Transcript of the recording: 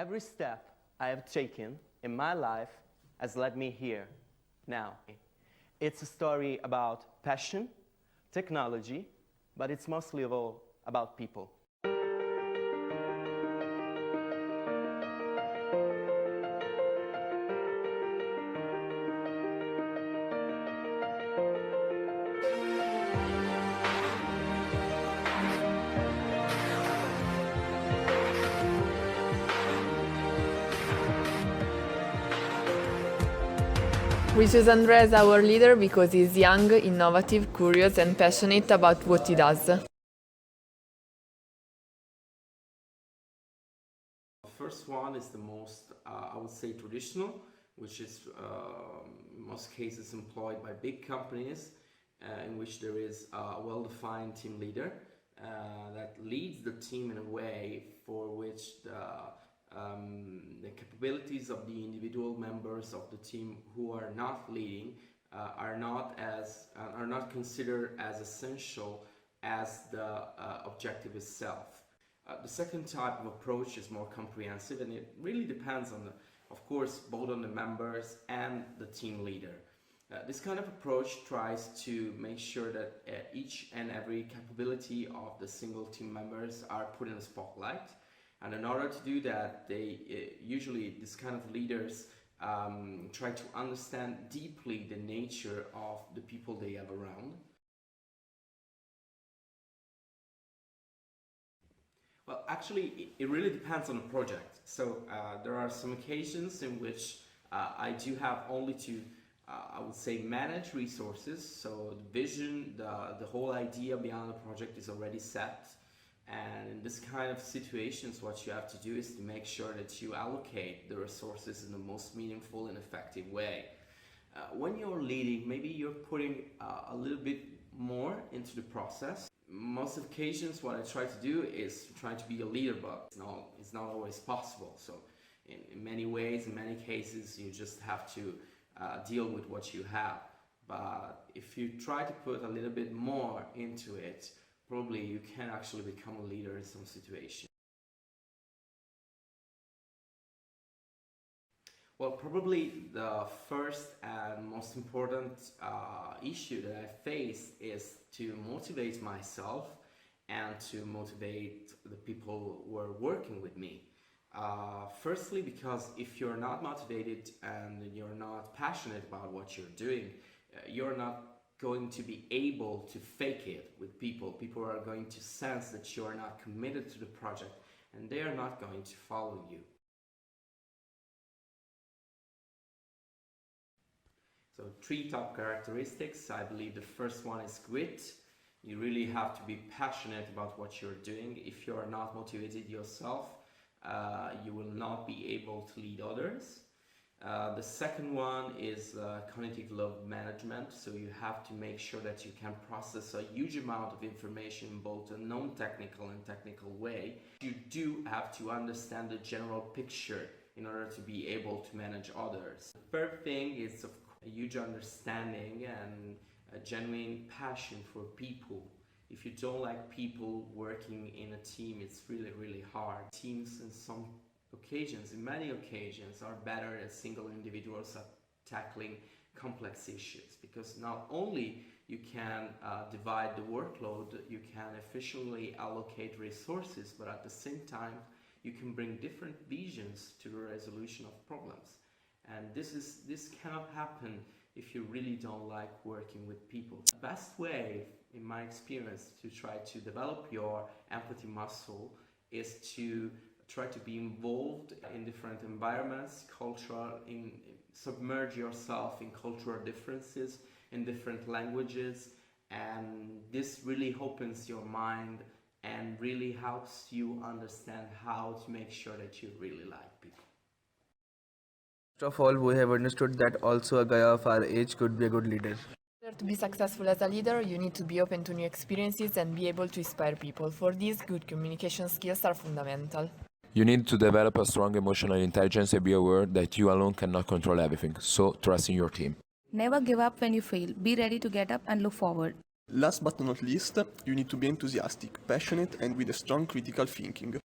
Every step I have taken in my life has led me here, now. It's a story about passion, technology, but it's mostly of all about people. We choose Andrea as our leader because he's young, innovative, curious and passionate about what he does. The first one is the most, I would say, traditional, which is in most cases employed by big companies, in which there is a well-defined team leader that leads the team in a way for which the capabilities of the individual members of the team who are not leading are not considered as essential as the objective itself. The second type of approach is more comprehensive, and it really depends on, of course, both on the members and the team leader. This kind of approach tries to make sure that each and every capability of the single team members are put in the spotlight. And in order to do that, usually this kind of leaders try to understand deeply the nature of the people they have around. Well, actually, it really depends on the project. So there are some occasions in which I do have only to, I would say, manage resources. So the vision, the whole idea behind the project is already set. And in this kind of situations, what you have to do is to make sure that you allocate the resources in the most meaningful and effective way. When you're leading, maybe you're putting a little bit more into the process. Most occasions, what I try to do is try to be a leader, but it's not always possible. So in many ways, in many cases, you just have to deal with what you have. But if you try to put a little bit more into it, probably you can actually become a leader in some situation. Well, probably the first and most important issue that I face is to motivate myself and to motivate the people who are working with me. Firstly, because if you're not motivated and you're not passionate about what you're doing, you're not going to be able to fake it with people. People are going to sense that you are not committed to the project and they are not going to follow you. So 3 top characteristics. I believe the first one is grit. You really have to be passionate about what you're doing. If you are not motivated yourself, you will not be able to lead others. The second one is cognitive load management. So you have to make sure that you can process a huge amount of information in both a non-technical and technical way. You do have to understand the general picture in order to be able to manage others. The third thing is, of course, a huge understanding and a genuine passion for people. If you don't like people working in a team, it's really, really hard. Teams in some occasions, in many occasions, are better as single individuals at tackling complex issues, because not only you can divide the workload, you can efficiently allocate resources, but at the same time you can bring different visions to the resolution of problems. And this cannot happen if you really don't like working with people. The best way, in my experience, to try to develop your empathy muscle is to try to be involved in different environments, submerge yourself in cultural differences, in different languages, and this really opens your mind and really helps you understand how to make sure that you really like people. First of all, we have understood that also a guy of our age could be a good leader. To be successful as a leader, you need to be open to new experiences and be able to inspire people. For this, good communication skills are fundamental. You need to develop a strong emotional intelligence and be aware that you alone cannot control everything, so trust in your team. Never give up when you fail. Be ready to get up and look forward. Last but not least, you need to be enthusiastic, passionate and with a strong critical thinking.